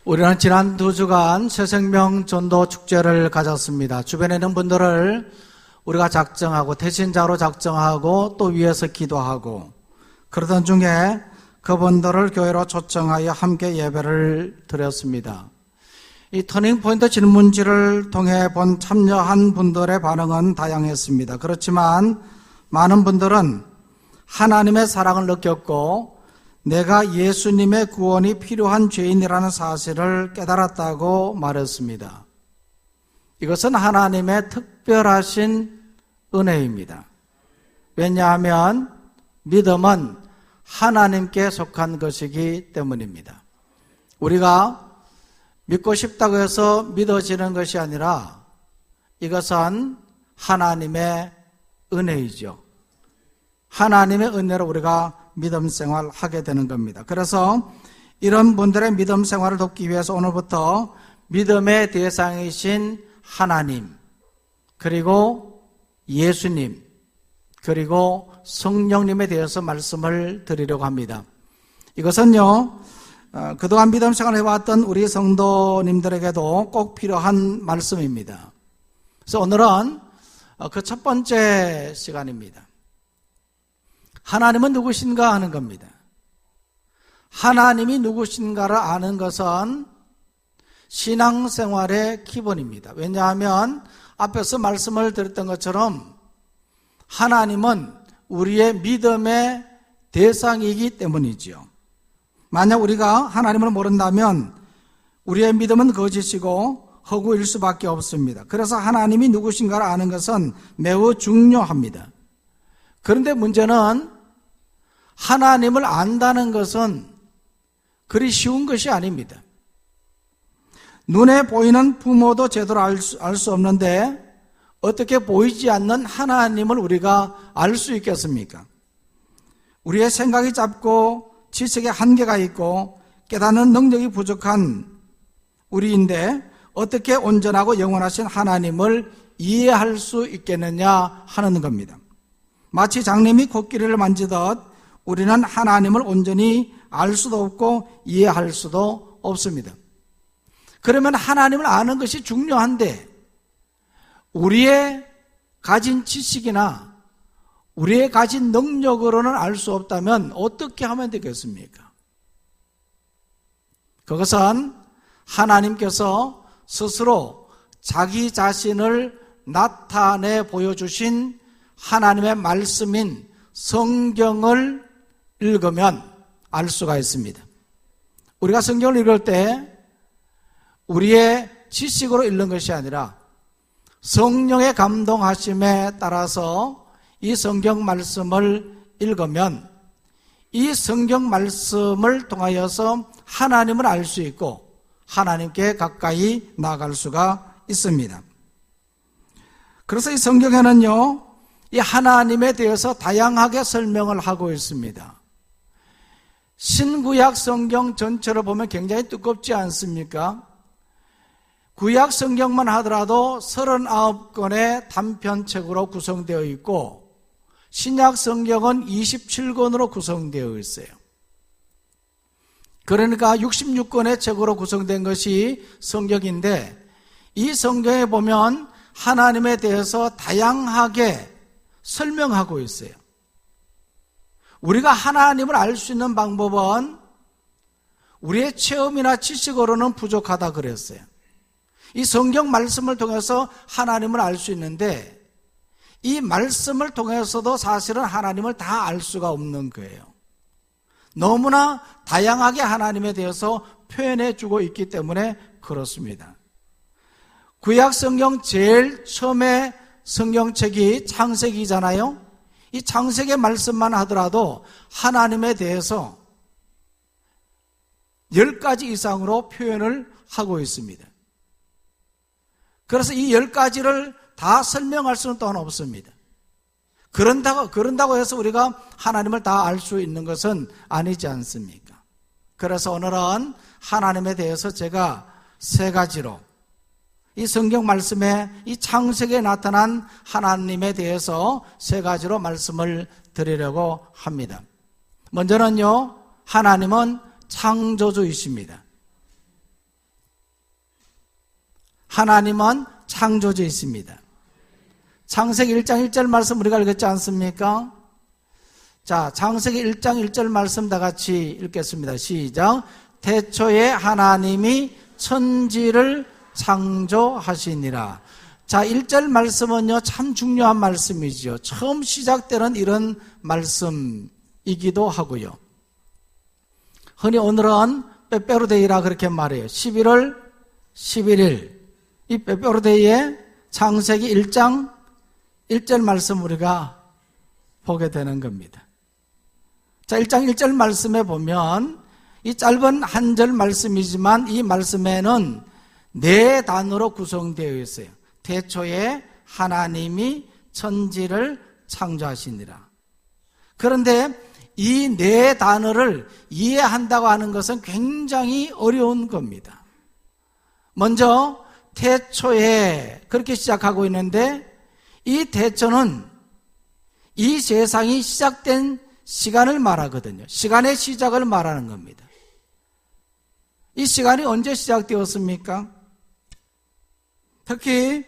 우리는 지난 2주간 새생명 전도 축제를 가졌습니다. 주변에 있는 분들을 우리가 작정하고 대신자로 작정하고 또 위에서 기도하고 그러던 중에 그분들을 교회로 초청하여 함께 예배를 드렸습니다. 이 터닝포인트 질문지를 통해 본 참여한 분들의 반응은 다양했습니다. 그렇지만 많은 분들은 하나님의 사랑을 느꼈고 내가 예수님의 구원이 필요한 죄인이라는 사실을 깨달았다고 말했습니다. 이것은 하나님의 특별하신 은혜입니다. 왜냐하면 믿음은 하나님께 속한 것이기 때문입니다. 우리가 믿고 싶다고 해서 믿어지는 것이 아니라 이것은 하나님의 은혜이죠. 하나님의 은혜로 우리가 믿음 생활 하게 되는 겁니다. 그래서 이런 분들의 믿음 생활을 돕기 위해서 오늘부터 믿음의 대상이신 하나님, 그리고 예수님, 그리고 성령님에 대해서 말씀을 드리려고 합니다. 이것은요, 그동안 믿음 생활을 해왔던 우리 성도님들에게도 꼭 필요한 말씀입니다. 그래서 오늘은 그 첫 번째 시간입니다. 하나님은 누구신가 하는 겁니다. 하나님이 누구신가를 아는 것은 신앙생활의 기본입니다. 왜냐하면 앞에서 말씀을 드렸던 것처럼 하나님은 우리의 믿음의 대상이기 때문이지요. 만약 우리가 하나님을 모른다면 우리의 믿음은 거짓이고 허구일 수밖에 없습니다. 그래서 하나님이 누구신가를 아는 것은 매우 중요합니다. 그런데 문제는 하나님을 안다는 것은 그리 쉬운 것이 아닙니다. 눈에 보이는 부모도 제대로 알 수 없는데 어떻게 보이지 않는 하나님을 우리가 알 수 있겠습니까? 우리의 생각이 짧고 지식에 한계가 있고 깨닫는 능력이 부족한 우리인데 어떻게 온전하고 영원하신 하나님을 이해할 수 있겠느냐 하는 겁니다. 마치 장님이 코끼리를 만지듯 우리는 하나님을 온전히 알 수도 없고 이해할 수도 없습니다. 그러면 하나님을 아는 것이 중요한데 우리의 가진 지식이나 우리의 가진 능력으로는 알 수 없다면 어떻게 하면 되겠습니까? 그것은 하나님께서 스스로 자기 자신을 나타내 보여주신 하나님의 말씀인 성경을 읽으면 알 수가 있습니다. 우리가 성경을 읽을 때 우리의 지식으로 읽는 것이 아니라 성령의 감동하심에 따라서 이 성경 말씀을 읽으면 이 성경 말씀을 통하여서 하나님을 알 수 있고 하나님께 가까이 나아갈 수가 있습니다. 그래서 이 성경에는요, 이 하나님에 대해서 다양하게 설명을 하고 있습니다. 신구약 성경 전체를 보면 굉장히 두껍지 않습니까? 구약 성경만 하더라도 39권의 단편책으로 구성되어 있고 신약 성경은 27권으로 구성되어 있어요. 그러니까 66권의 책으로 구성된 것이 성경인데 이 성경에 보면 하나님에 대해서 다양하게 설명하고 있어요. 우리가 하나님을 알 수 있는 방법은 우리의 체험이나 지식으로는 부족하다 그랬어요. 이 성경 말씀을 통해서 하나님을 알 수 있는데 이 말씀을 통해서도 사실은 하나님을 다 알 수가 없는 거예요. 너무나 다양하게 하나님에 대해서 표현해 주고 있기 때문에 그렇습니다. 구약 성경 제일 처음에 성경책이 창세기잖아요. 이 창세기 말씀만 하더라도 하나님에 대해서 10가지 이상으로 표현을 하고 있습니다. 그래서 이 10가지를 다 설명할 수는 또한 없습니다. 그런다고 해서 우리가 하나님을 다 알 수 있는 것은 아니지 않습니까? 그래서 오늘은 하나님에 대해서 제가 3가지로 이 성경 말씀에 이 창세기에 나타난 하나님에 대해서 3가지로 말씀을 드리려고 합니다. 먼저는요, 하나님은 창조주이십니다. 하나님은 창조주이십니다. 창세기 1장 1절 말씀 우리가 읽었지 않습니까? 자, 창세기 1장 1절 말씀 다 같이 읽겠습니다. 시작. 태초에 하나님이 천지를 창조하시니라. 자, 1절 말씀은요, 참 중요한 말씀이죠. 처음 시작되는 이런 말씀이기도 하고요. 흔히 오늘은 빼빼로데이라 그렇게 말해요. 11월 11일. 이 빼빼로데이에 창세기 1장 1절 말씀 우리가 보게 되는 겁니다. 자, 1장 1절 말씀에 보면 이 짧은 한 절 말씀이지만 이 말씀에는 4단어로 구성되어 있어요. 태초에 하나님이 천지를 창조하시니라. 그런데 이 4단어를 이해한다고 하는 것은 굉장히 어려운 겁니다. 먼저 태초에 그렇게 시작하고 있는데 이 태초는 이 세상이 시작된 시간을 말하거든요. 시간의 시작을 말하는 겁니다. 이 시간이 언제 시작되었습니까? 특히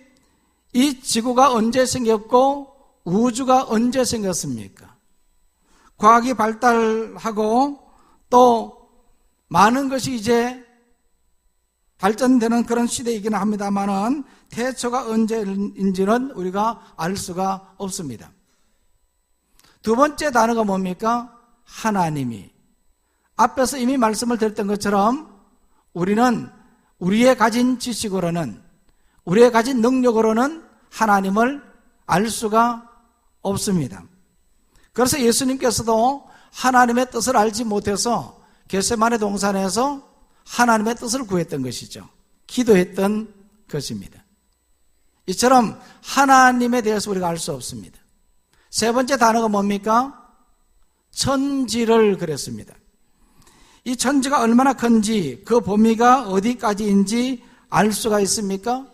이 지구가 언제 생겼고 우주가 언제 생겼습니까? 과학이 발달하고 또 많은 것이 이제 발전되는 그런 시대이긴 합니다만은 태초가 언제인지는 우리가 알 수가 없습니다. 두 번째 단어가 뭡니까? 하나님이. 앞에서 이미 말씀을 드렸던 것처럼 우리는 우리의 가진 지식으로는, 우리의 가진 능력으로는 하나님을 알 수가 없습니다. 그래서 예수님께서도 하나님의 뜻을 알지 못해서 겟세마네 동산에서 하나님의 뜻을 구했던 것이죠. 기도했던 것입니다. 이처럼 하나님에 대해서 우리가 알 수 없습니다. 세 번째 단어가 뭡니까? 천지를 그랬습니다. 이 천지가 얼마나 큰지, 그 범위가 어디까지인지 알 수가 있습니까?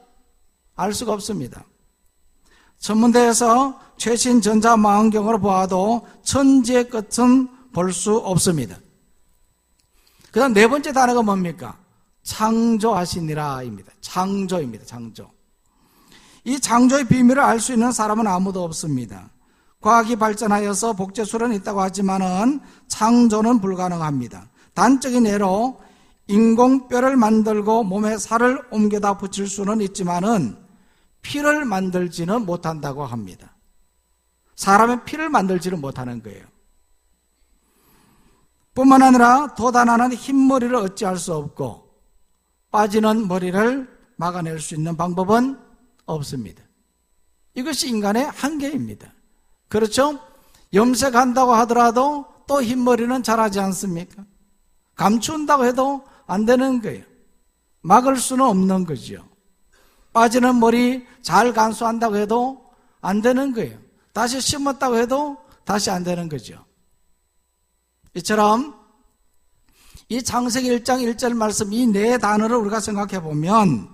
알 수가 없습니다. 천문대에서 최신 전자망원경으로 보아도 천지의 끝은 볼 수 없습니다. 그 다음 네 번째 단어가 뭡니까? 창조하시니라입니다. 창조입니다. 창조. 이 창조의 비밀을 알 수 있는 사람은 아무도 없습니다. 과학이 발전하여서 복제술은 있다고 하지만은 창조는 불가능합니다. 단적인 예로 인공뼈를 만들고 몸에 살을 옮겨다 붙일 수는 있지만은 피를 만들지는 못한다고 합니다. 사람의 피를 만들지는 못하는 거예요. 뿐만 아니라 돋아나는 흰머리를 어찌할 수 없고 빠지는 머리를 막아낼 수 있는 방법은 없습니다. 이것이 인간의 한계입니다. 그렇죠? 염색한다고 하더라도 또 흰머리는 자라지 않습니까? 감춘다고 해도 안 되는 거예요. 막을 수는 없는 거죠. 빠지는 머리 잘 간수한다고 해도 안 되는 거예요. 다시 심었다고 해도 다시 안 되는 거죠. 이처럼 이 창세기 1장 1절 말씀 이 네 단어를 우리가 생각해 보면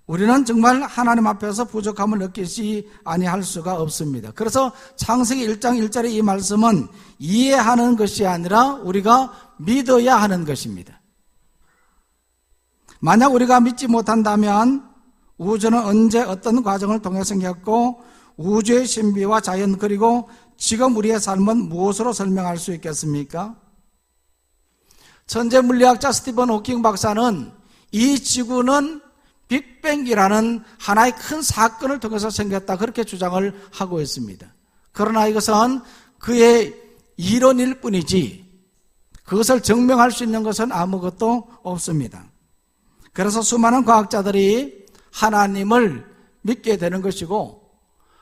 우리는 정말 하나님 앞에서 부족함을 느끼지 아니할 수가 없습니다. 그래서 창세기 1장 1절의 이 말씀은 이해하는 것이 아니라 우리가 믿어야 하는 것입니다. 만약 우리가 믿지 못한다면 우주는 언제 어떤 과정을 통해 생겼고 우주의 신비와 자연 그리고 지금 우리의 삶은 무엇으로 설명할 수 있겠습니까? 천재 물리학자 스티븐 호킹 박사는 이 지구는 빅뱅이라는 하나의 큰 사건을 통해서 생겼다 그렇게 주장을 하고 있습니다. 그러나 이것은 그의 이론일 뿐이지 그것을 증명할 수 있는 것은 아무것도 없습니다. 그래서 수많은 과학자들이 하나님을 믿게 되는 것이고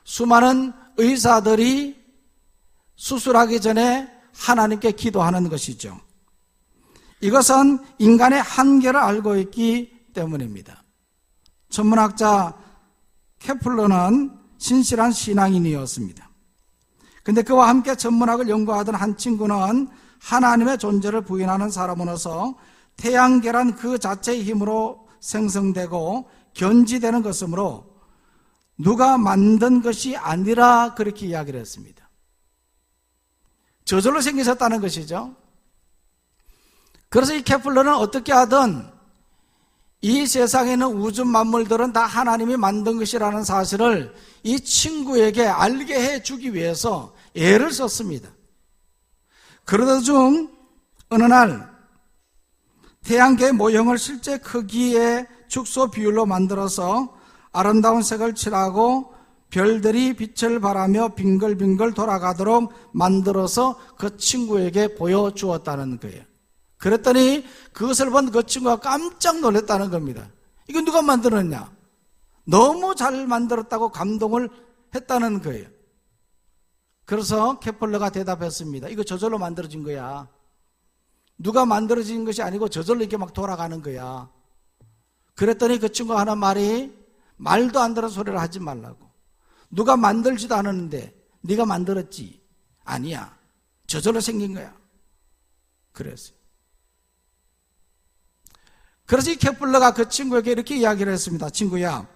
수많은 의사들이 수술하기 전에 하나님께 기도하는 것이죠. 이것은 인간의 한계를 알고 있기 때문입니다. 천문학자 케플러는 신실한 신앙인이었습니다. 그런데 그와 함께 천문학을 연구하던 한 친구는 하나님의 존재를 부인하는 사람으로서 태양계란 그 자체의 힘으로 생성되고 견지되는 것이므로 누가 만든 것이 아니라 그렇게 이야기를 했습니다. 저절로 생기셨다는 것이죠. 그래서 이 케플러는 어떻게 하든 이 세상에 있는 우주 만물들은 다 하나님이 만든 것이라는 사실을 이 친구에게 알게 해주기 위해서 애를 썼습니다. 그러던 중 어느 날 태양계 모형을 실제 크기의 축소 비율로 만들어서 아름다운 색을 칠하고 별들이 빛을 발하며 빙글빙글 돌아가도록 만들어서 그 친구에게 보여주었다는 거예요. 그랬더니 그것을 본 그 친구가 깜짝 놀랐다는 겁니다. 이거 누가 만들었냐? 너무 잘 만들었다고 감동을 했다는 거예요. 그래서 케플러가 대답했습니다. 이거 저절로 만들어진 거야. 누가 만들어진 것이 아니고 저절로 이렇게 막 돌아가는 거야. 그랬더니 그 친구가 하는 말이 말도 안 되는 소리를 하지 말라고. 누가 만들지도 않았는데 네가 만들었지? 아니야. 저절로 생긴 거야. 그랬어요. 그래서 이 케플러가 그 친구에게 이렇게 이야기를 했습니다. 친구야,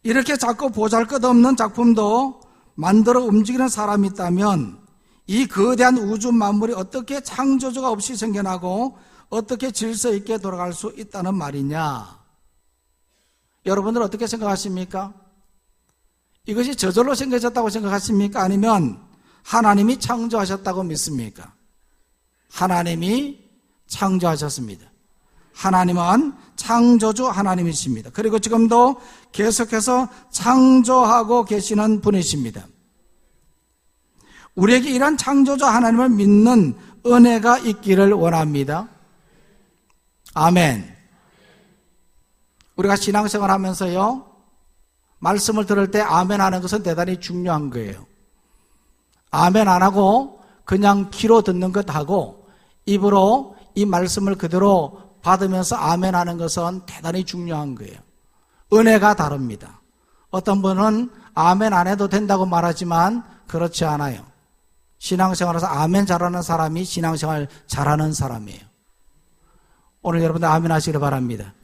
이렇게 자꾸 보잘것없는 작품도 만들어 움직이는 사람이 있다면 이 거대한 우주 만물이 어떻게 창조주가 없이 생겨나고 어떻게 질서 있게 돌아갈 수 있다는 말이냐? 여러분들 어떻게 생각하십니까? 이것이 저절로 생겨졌다고 생각하십니까? 아니면 하나님이 창조하셨다고 믿습니까? 하나님이 창조하셨습니다. 하나님은 창조주 하나님이십니다. 그리고 지금도 계속해서 창조하고 계시는 분이십니다. 우리에게 이런 창조주 하나님을 믿는 은혜가 있기를 원합니다. 아멘. 우리가 신앙생활 하면서요, 말씀을 들을 때 아멘 하는 것은 대단히 중요한 거예요. 아멘 안 하고 그냥 귀로 듣는 것하고 입으로 이 말씀을 그대로 받으면서 아멘 하는 것은 대단히 중요한 거예요. 은혜가 다릅니다. 어떤 분은 아멘 안 해도 된다고 말하지만 그렇지 않아요. 신앙생활에서 아멘 잘하는 사람이 신앙생활 잘하는 사람이에요. 오늘 여러분들 아멘 하시길 바랍니다.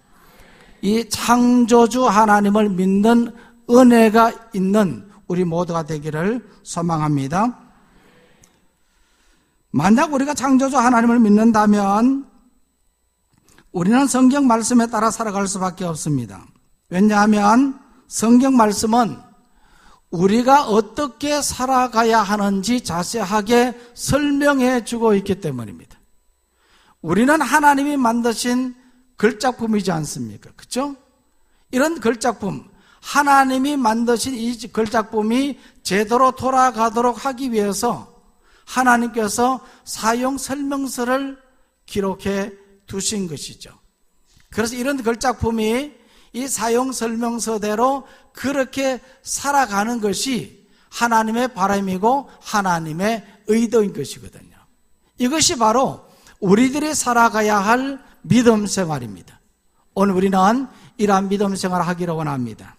이 창조주 하나님을 믿는 은혜가 있는 우리 모두가 되기를 소망합니다. 만약 우리가 창조주 하나님을 믿는다면 우리는 성경 말씀에 따라 살아갈 수밖에 없습니다. 왜냐하면 성경 말씀은 우리가 어떻게 살아가야 하는지 자세하게 설명해 주고 있기 때문입니다. 우리는 하나님이 만드신 글작품이지 않습니까? 그렇죠? 이런 글작품, 하나님이 만드신 이 글작품이 제대로 돌아가도록 하기 위해서 하나님께서 사용 설명서를 기록해 두신 것이죠. 그래서 이런 글작품이 이 사용 설명서대로 그렇게 살아가는 것이 하나님의 바람이고 하나님의 의도인 것이거든요. 이것이 바로 우리들이 살아가야 할 믿음 생활입니다. 오늘 우리는 이러한 믿음 생활을 하기를 원합니다.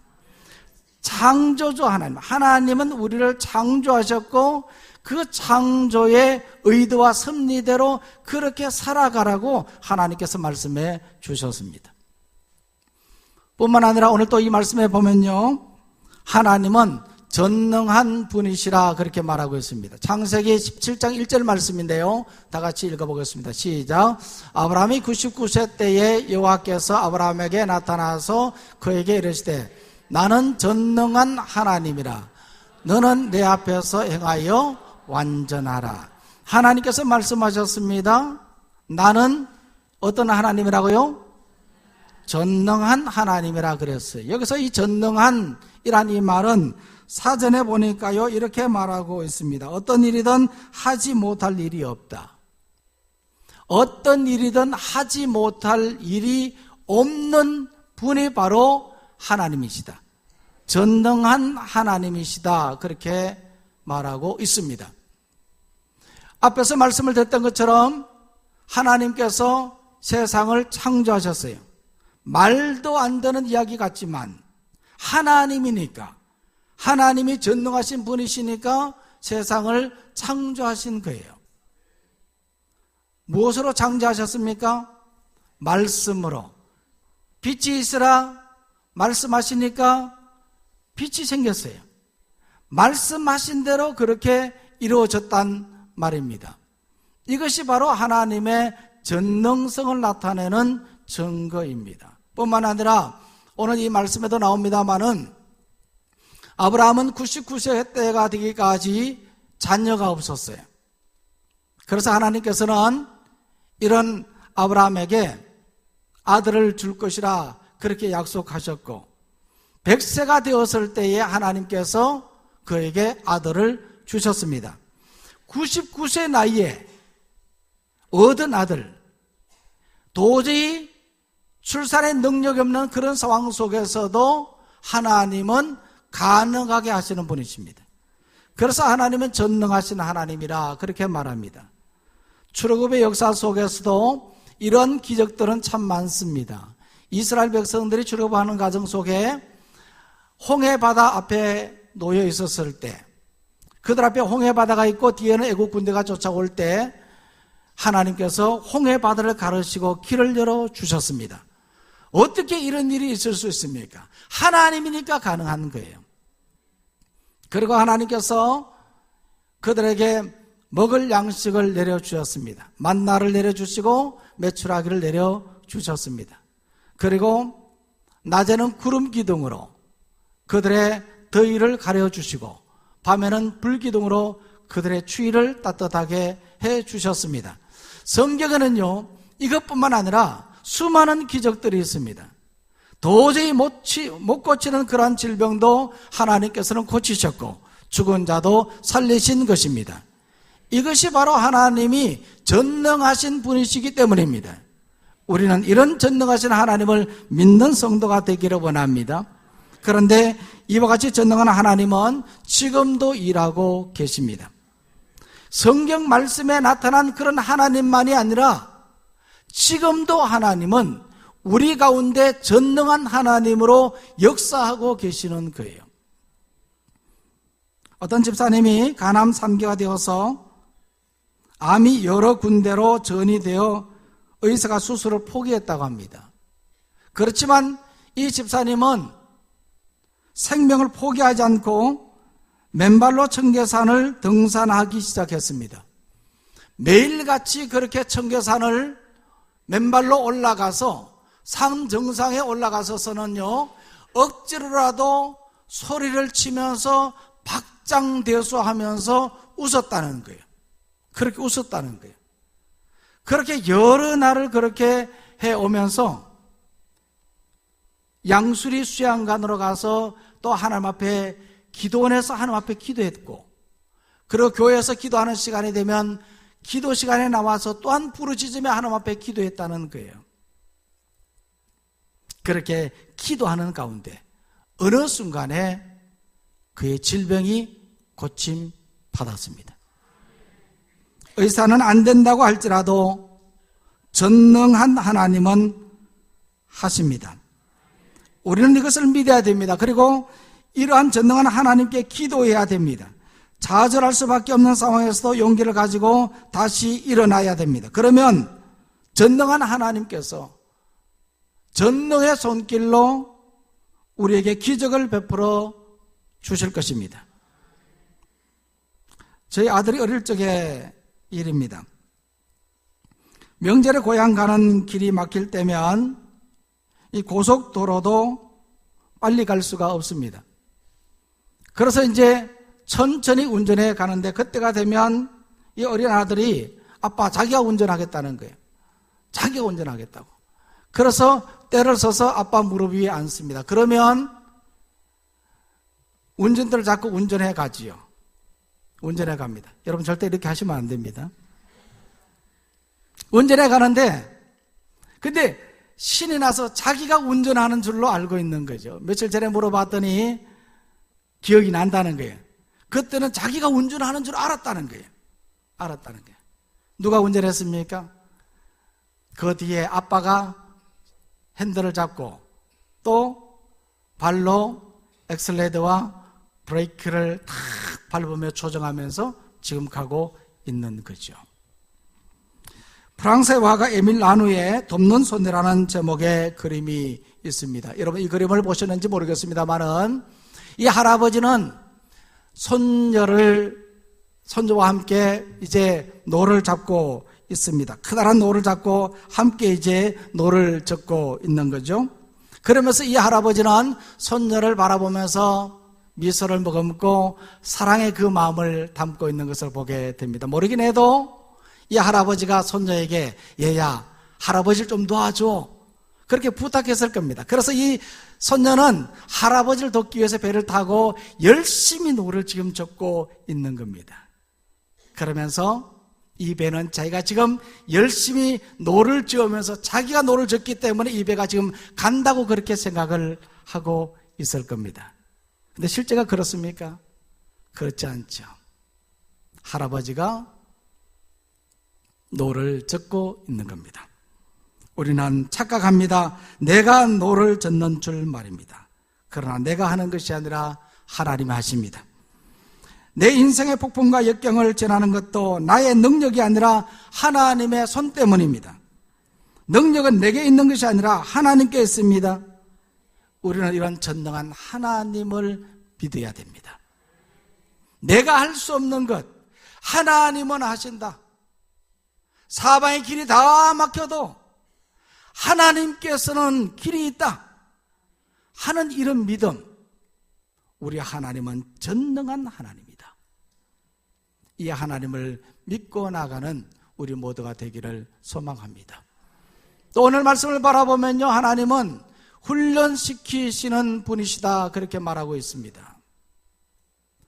창조주 하나님은 우리를 창조하셨고 그 창조의 의도와 섭리대로 그렇게 살아가라고 하나님께서 말씀해 주셨습니다. 뿐만 아니라 오늘 또 이 말씀에 보면요, 하나님은 전능한 분이시라 그렇게 말하고 있습니다. 창세기 17장 1절 말씀인데요, 다 같이 읽어보겠습니다. 시작. 아브라함이 99세 때에 여호와께서 아브라함에게 나타나서 그에게 이르시되 나는 전능한 하나님이라 너는 내 앞에서 행하여 완전하라. 하나님께서 말씀하셨습니다. 나는 어떤 하나님이라고요? 전능한 하나님이라 그랬어요. 여기서 이 전능한이란 이 말은 사전에 보니까요 이렇게 말하고 있습니다. 어떤 일이든 하지 못할 일이 없다. 어떤 일이든 하지 못할 일이 없는 분이 바로 하나님이시다. 전능한 하나님이시다. 그렇게 말하고 있습니다. 앞에서 말씀을 드렸던 것처럼 하나님께서 세상을 창조하셨어요. 말도 안 되는 이야기 같지만 하나님이니까, 하나님이 전능하신 분이시니까 세상을 창조하신 거예요. 무엇으로 창조하셨습니까? 말씀으로. 빛이 있으라 말씀하시니까 빛이 생겼어요. 말씀하신 대로 그렇게 이루어졌단 말입니다. 이것이 바로 하나님의 전능성을 나타내는 증거입니다. 뿐만 아니라 오늘 이 말씀에도 나옵니다마는 아브라함은 99세 때가 되기까지 자녀가 없었어요. 그래서 하나님께서는 이런 아브라함에게 아들을 줄 것이라 그렇게 약속하셨고 100세가 되었을 때에 하나님께서 그에게 아들을 주셨습니다. 99세 나이에 얻은 아들, 도저히 출산의 능력이 없는 그런 상황 속에서도 하나님은 가능하게 하시는 분이십니다. 그래서 하나님은 전능하신 하나님이라 그렇게 말합니다. 출애굽의 역사 속에서도 이런 기적들은 참 많습니다. 이스라엘 백성들이 출애굽하는 과정 속에 홍해 바다 앞에 놓여 있었을 때, 그들 앞에 홍해 바다가 있고 뒤에는 애국 군대가 쫓아올 때 하나님께서 홍해 바다를 가르시고 길을 열어 주셨습니다. 어떻게 이런 일이 있을 수 있습니까? 하나님이니까 가능한 거예요. 그리고 하나님께서 그들에게 먹을 양식을 내려주셨습니다. 만나를 내려주시고 메추라기를 내려주셨습니다. 그리고 낮에는 구름 기둥으로 그들의 더위를 가려주시고 밤에는 불 기둥으로 그들의 추위를 따뜻하게 해주셨습니다. 성경에는요, 이것뿐만 아니라 수많은 기적들이 있습니다. 도저히 못 고치는 그러한 질병도 하나님께서는 고치셨고 죽은 자도 살리신 것입니다. 이것이 바로 하나님이 전능하신 분이시기 때문입니다. 우리는 이런 전능하신 하나님을 믿는 성도가 되기를 원합니다. 그런데 이와 같이 전능한 하나님은 지금도 일하고 계십니다. 성경 말씀에 나타난 그런 하나님만이 아니라 지금도 하나님은 우리 가운데 전능한 하나님으로 역사하고 계시는 거예요. 어떤 집사님이 간암 3기가 되어서 암이 여러 군데로 전이되어 의사가 수술을 포기했다고 합니다. 그렇지만 이 집사님은 생명을 포기하지 않고 맨발로 청계산을 등산하기 시작했습니다. 매일같이 그렇게 청계산을 맨발로 올라가서 산 정상에 올라가서서는요, 억지로라도 소리를 치면서 박장대소하면서 웃었다는 거예요. 그렇게 웃었다는 거예요. 그렇게 여러 날을 그렇게 해오면서 양수리 수양관으로 가서 또 하나님 앞에 기도원에서 하나님 앞에 기도했고, 그리고 교회에서 기도하는 시간이 되면 기도 시간에 나와서 또한 부르짖으며 하나님 앞에 기도했다는 거예요. 그렇게 기도하는 가운데 어느 순간에 그의 질병이 고침 받았습니다. 의사는 안 된다고 할지라도 전능한 하나님은 하십니다. 우리는 이것을 믿어야 됩니다. 그리고 이러한 전능한 하나님께 기도해야 됩니다. 좌절할 수밖에 없는 상황에서도 용기를 가지고 다시 일어나야 됩니다. 그러면 전능한 하나님께서 전능의 손길로 우리에게 기적을 베풀어 주실 것입니다. 저희 아들이 어릴 적의 일입니다. 명절에 고향 가는 길이 막힐 때면 이 고속도로도 빨리 갈 수가 없습니다. 그래서 이제 천천히 운전해 가는데 그때가 되면 이 어린 아들이 아빠 자기가 운전하겠다는 거예요. 자기가 운전하겠다고. 그래서 때를 서서 아빠 무릎 위에 앉습니다. 그러면 운전대를 잡고 운전해 가지요. 운전해 갑니다. 여러분 절대 이렇게 하시면 안 됩니다. 운전해 가는데 근데 신이 나서 자기가 운전하는 줄로 알고 있는 거죠. 며칠 전에 물어봤더니 기억이 난다는 거예요. 그때는 자기가 운전하는 줄 알았다는 거예요. 알았다는 거예요. 누가 운전했습니까? 그 뒤에 아빠가 핸들을 잡고 또 발로 엑셀레이터와 브레이크를 탁 밟으며 조정하면서 지금 가고 있는 거죠. 프랑스의 화가 에밀 라누의 돕는 손이라는 제목의 그림이 있습니다. 여러분 이 그림을 보셨는지 모르겠습니다만은 이 할아버지는 손주와 함께 이제 노를 잡고 있습니다. 커다란 노를 잡고 함께 이제 노를 젓고 있는 거죠. 그러면서 이 할아버지는 손녀를 바라보면서 미소를 머금고 사랑의 그 마음을 담고 있는 것을 보게 됩니다. 모르긴 해도 이 할아버지가 손녀에게 얘야, 할아버지를 좀 도와줘, 그렇게 부탁했을 겁니다. 그래서 이 손녀는 할아버지를 돕기 위해서 배를 타고 열심히 노를 지금 젓고 있는 겁니다. 그러면서 이 배는 자기가 지금 열심히 노를 저으면서 자기가 노를 젓기 때문에 이 배가 지금 간다고 그렇게 생각을 하고 있을 겁니다. 근데 실제가 그렇습니까? 그렇지 않죠. 할아버지가 노를 젓고 있는 겁니다. 우리는 착각합니다. 내가 노를 젓는 줄 말입니다. 그러나 내가 하는 것이 아니라 하나님이 하십니다. 내 인생의 폭풍과 역경을 지나는 것도 나의 능력이 아니라 하나님의 손 때문입니다. 능력은 내게 있는 것이 아니라 하나님께 있습니다. 우리는 이런 전능한 하나님을 믿어야 됩니다. 내가 할 수 없는 것 하나님은 하신다. 사방의 길이 다 막혀도 하나님께서는 길이 있다 하는 이런 믿음, 우리 하나님은 전능한 하나님입니다. 이 하나님을 믿고 나가는 우리 모두가 되기를 소망합니다. 또 오늘 말씀을 바라보면요, 하나님은 훈련시키시는 분이시다 그렇게 말하고 있습니다.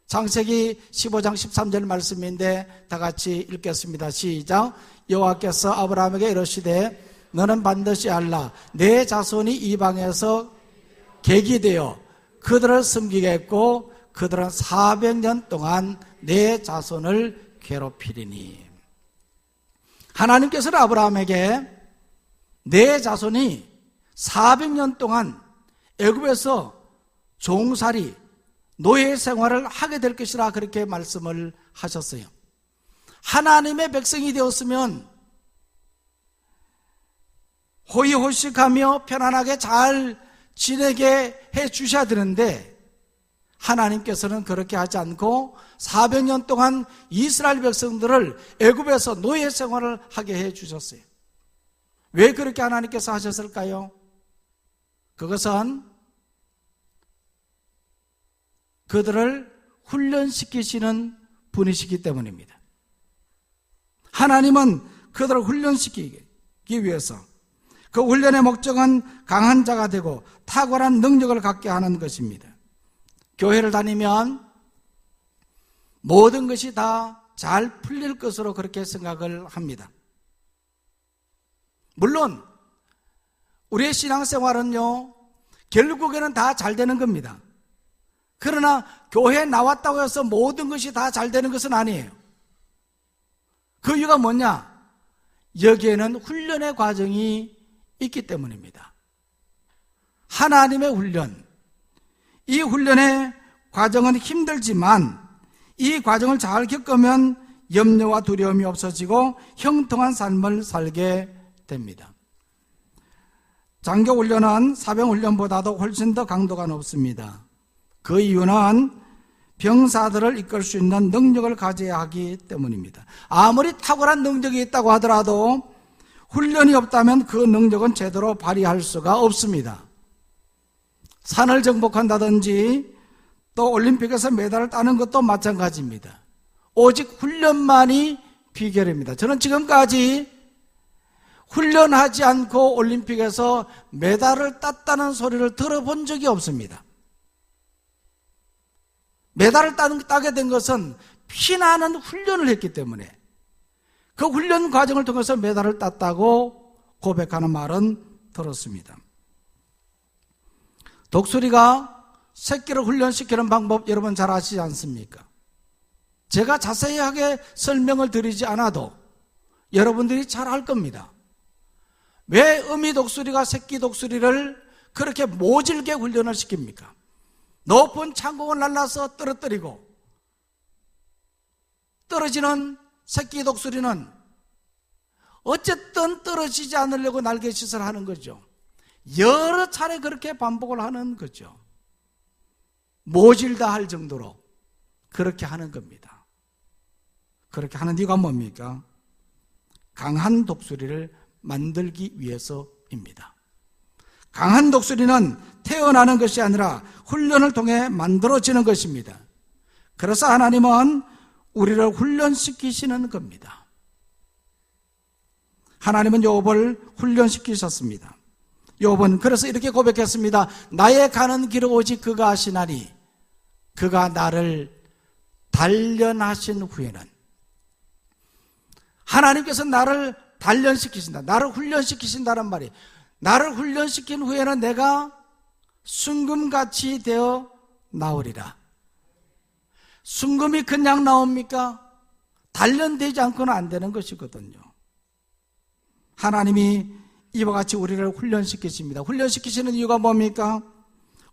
창세기 15장 13절 말씀인데 다 같이 읽겠습니다. 시작. 여호와께서 아브라함에게 이르시되 너는 반드시 알라, 내 자손이 이방에서 객이 되어 그들을 섬기겠고 그들은 400년 동안 내 자손을 괴롭히리니. 하나님께서는 아브라함에게 내 자손이 400년 동안 애굽에서 종살이, 노예 생활을 하게 될 것이라 그렇게 말씀을 하셨어요. 하나님의 백성이 되었으면 호의호식하며 편안하게 잘 지내게 해 주셔야 되는데 하나님께서는 그렇게 하지 않고 400년 동안 이스라엘 백성들을 애굽에서 노예 생활을 하게 해 주셨어요. 왜 그렇게 하나님께서 하셨을까요? 그것은 그들을 훈련시키시는 분이시기 때문입니다. 하나님은 그들을 훈련시키기 위해서, 그 훈련의 목적은 강한 자가 되고 탁월한 능력을 갖게 하는 것입니다. 교회를 다니면 모든 것이 다 잘 풀릴 것으로 그렇게 생각을 합니다. 물론 우리의 신앙생활은요, 결국에는 다 잘 되는 겁니다. 그러나 교회에 나왔다고 해서 모든 것이 다 잘 되는 것은 아니에요. 그 이유가 뭐냐? 여기에는 훈련의 과정이 있기 때문입니다. 하나님의 훈련, 이 훈련의 과정은 힘들지만 이 과정을 잘 겪으면 염려와 두려움이 없어지고 형통한 삶을 살게 됩니다. 장교훈련은 사병훈련보다도 훨씬 더 강도가 높습니다. 그 이유는 병사들을 이끌 수 있는 능력을 가져야 하기 때문입니다. 아무리 탁월한 능력이 있다고 하더라도 훈련이 없다면 그 능력은 제대로 발휘할 수가 없습니다. 산을 정복한다든지 또 올림픽에서 메달을 따는 것도 마찬가지입니다. 오직 훈련만이 비결입니다. 저는 지금까지 훈련하지 않고 올림픽에서 메달을 땄다는 소리를 들어본 적이 없습니다. 메달을 따게 된 것은 피나는 훈련을 했기 때문에, 그 훈련 과정을 통해서 메달을 땄다고 고백하는 말은 들었습니다. 독수리가 새끼를 훈련시키는 방법 여러분 잘 아시지 않습니까? 제가 자세하게 설명을 드리지 않아도 여러분들이 잘 알 겁니다. 왜 어미 독수리가 새끼 독수리를 그렇게 모질게 훈련을 시킵니까? 높은 창공을 날라서 떨어뜨리고, 떨어지는 새끼 독수리는 어쨌든 떨어지지 않으려고 날개짓을 하는 거죠. 여러 차례 그렇게 반복을 하는 거죠. 모질다 할 정도로 그렇게 하는 겁니다. 그렇게 하는 이유가 뭡니까? 강한 독수리를 만들기 위해서입니다. 강한 독수리는 태어나는 것이 아니라 훈련을 통해 만들어지는 것입니다. 그래서 하나님은 우리를 훈련시키시는 겁니다. 하나님은 욥을 훈련시키셨습니다. 욥은 그래서 이렇게 고백했습니다. 나의 가는 길을 오직 그가 아시나니 그가 나를 단련하신 후에는, 하나님께서 나를 단련시키신다, 나를 훈련시키신다는 말이, 나를 훈련시킨 후에는 내가 순금같이 되어 나오리라. 순금이 그냥 나옵니까? 단련되지 않고는 안 되는 것이거든요. 하나님이 이와 같이 우리를 훈련시키십니다. 훈련시키시는 이유가 뭡니까?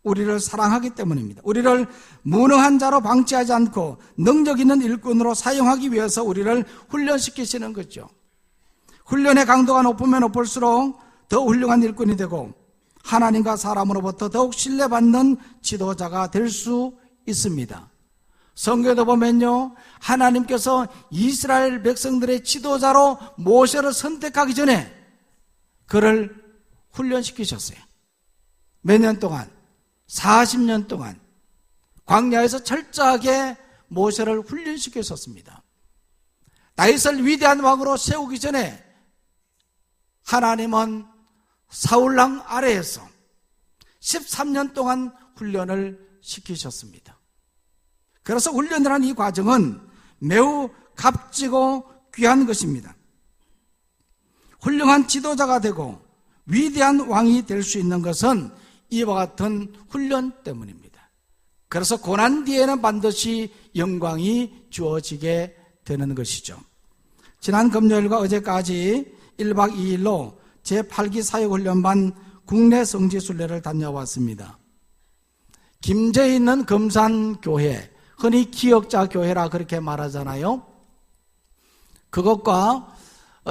우리를 사랑하기 때문입니다. 우리를 무능한 자로 방치하지 않고 능력 있는 일꾼으로 사용하기 위해서 우리를 훈련시키시는 거죠. 훈련의 강도가 높으면 높을수록 더 훌륭한 일꾼이 되고 하나님과 사람으로부터 더욱 신뢰받는 지도자가 될 수 있습니다. 성경에도 보면요, 하나님께서 이스라엘 백성들의 지도자로 모세를 선택하기 전에 그를 훈련시키셨어요. 몇 년 동안? 40년 동안 광야에서 철저하게 모세를 훈련시켰었습니다. 다윗을 위대한 왕으로 세우기 전에 하나님은 사울왕 아래에서 13년 동안 훈련을 시키셨습니다. 그래서 훈련이라는 이 과정은 매우 값지고 귀한 것입니다. 훌륭한 지도자가 되고 위대한 왕이 될 수 있는 것은 이와 같은 훈련 때문입니다. 그래서 고난 뒤에는 반드시 영광이 주어지게 되는 것이죠. 지난 금요일과 어제까지 1박 2일로 제8기 사역훈련반 국내 성지순례를 다녀왔습니다. 김제에 있는 금산교회, 흔히 기역자교회라 그렇게 말하잖아요. 그것과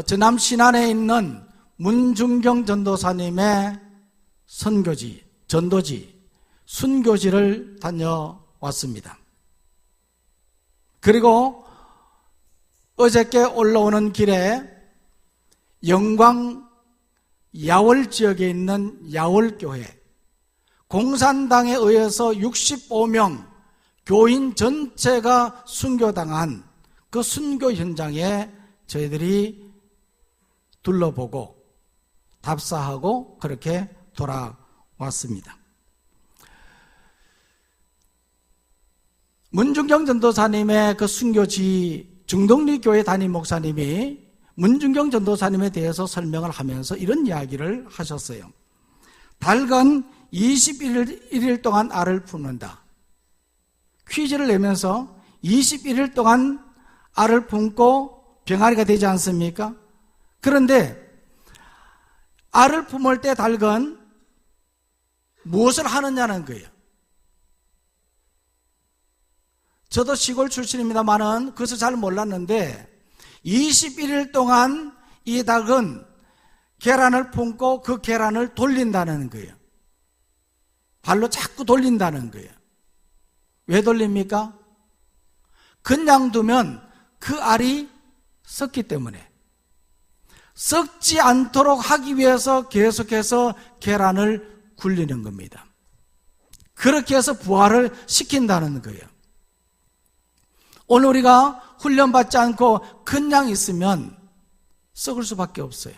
전남 신안에 있는 문중경 전도사님의 선교지, 전도지, 순교지를 다녀왔습니다. 그리고 어저께 올라오는 길에 영광 야월 지역에 있는 야월교회, 공산당에 의해서 65명 교인 전체가 순교당한 그 순교 현장에 저희들이 둘러보고 답사하고 그렇게 돌아왔습니다. 문중경 전도사님의 그 순교지 중동리교회 담임 목사님이 문중경 전도사님에 대해서 설명을 하면서 이런 이야기를 하셨어요. 닭은 21일 동안 알을 품는다. 퀴즈를 내면서 21일 동안 알을 품고 병아리가 되지 않습니까? 그런데 알을 품을 때 닭은 무엇을 하느냐는 거예요. 저도 시골 출신입니다만은 그것을 잘 몰랐는데 21일 동안 이 닭은 계란을 품고 그 계란을 돌린다는 거예요. 발로 자꾸 돌린다는 거예요. 왜 돌립니까? 그냥 두면 그 알이 썩기 때문에. 썩지 않도록 하기 위해서 계속해서 계란을 굴리는 겁니다. 그렇게 해서 부화를 시킨다는 거예요. 오늘 우리가 훈련받지 않고 그냥 있으면 썩을 수밖에 없어요.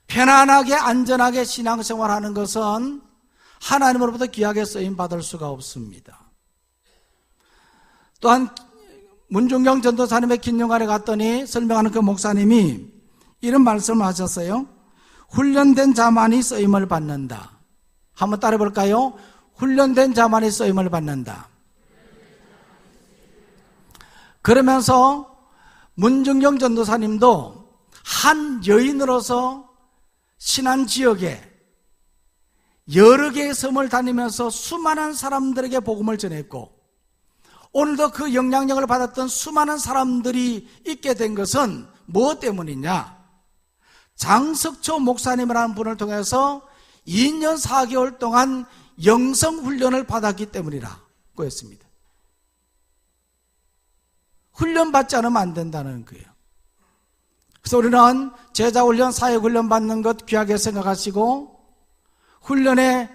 편안하게 안전하게 신앙생활하는 것은 하나님으로부터 귀하게 쓰임받을 수가 없습니다. 또한 문중경 전도사님의 긴영관에 갔더니 설명하는 그 목사님이 이런 말씀을 하셨어요. 훈련된 자만이 쓰임을 받는다. 한번 따라 볼까요? 훈련된 자만이 쓰임을 받는다. 그러면서 문중경 전도사님도 한 여인으로서 신안 지역에 여러 개의 섬을 다니면서 수많은 사람들에게 복음을 전했고 오늘도 그 영향력을 받았던 수많은 사람들이 있게 된 것은 무엇 때문이냐? 장석초 목사님이라는 분을 통해서 2년 4개월 동안 영성훈련을 받았기 때문이라고 했습니다. 훈련받지 않으면 안 된다는 거예요. 그래서 우리는 제자훈련, 사역훈련 받는 것 귀하게 생각하시고 훈련에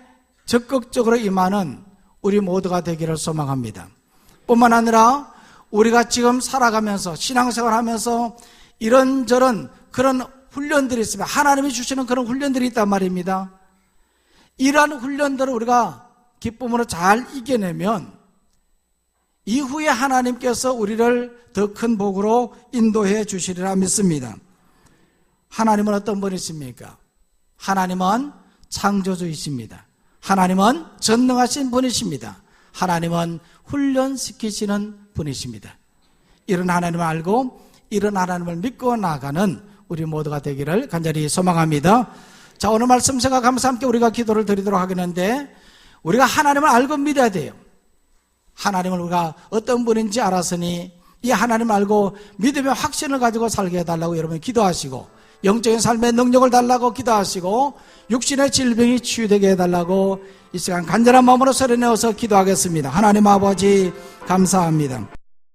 적극적으로 임하는 우리 모두가 되기를 소망합니다. 뿐만 아니라 우리가 지금 살아가면서 신앙생활하면서 이런저런 그런 훈련들이 있습니다. 하나님이 주시는 그런 훈련들이 있단 말입니다. 이러한 훈련들을 우리가 기쁨으로 잘 이겨내면 이후에 하나님께서 우리를 더 큰 복으로 인도해 주시리라 믿습니다. 하나님은 어떤 분이십니까? 하나님은 창조주이십니다. 하나님은 전능하신 분이십니다. 하나님은 훈련시키시는 분이십니다. 이런 하나님을 알고 이런 하나님을 믿고 나가는 우리 모두가 되기를 간절히 소망합니다. 자, 오늘 말씀 생각하면서 함께 우리가 기도를 드리도록 하겠는데, 우리가 하나님을 알고 믿어야 돼요. 하나님을 우리가 어떤 분인지 알았으니 이 하나님을 알고 믿음의 확신을 가지고 살게 해달라고 여러분 기도하시고, 영적인 삶의 능력을 달라고 기도하시고, 육신의 질병이 치유되게 해달라고 이 시간 간절한 마음으로 소리내어서 기도하겠습니다. 하나님 아버지 감사합니다.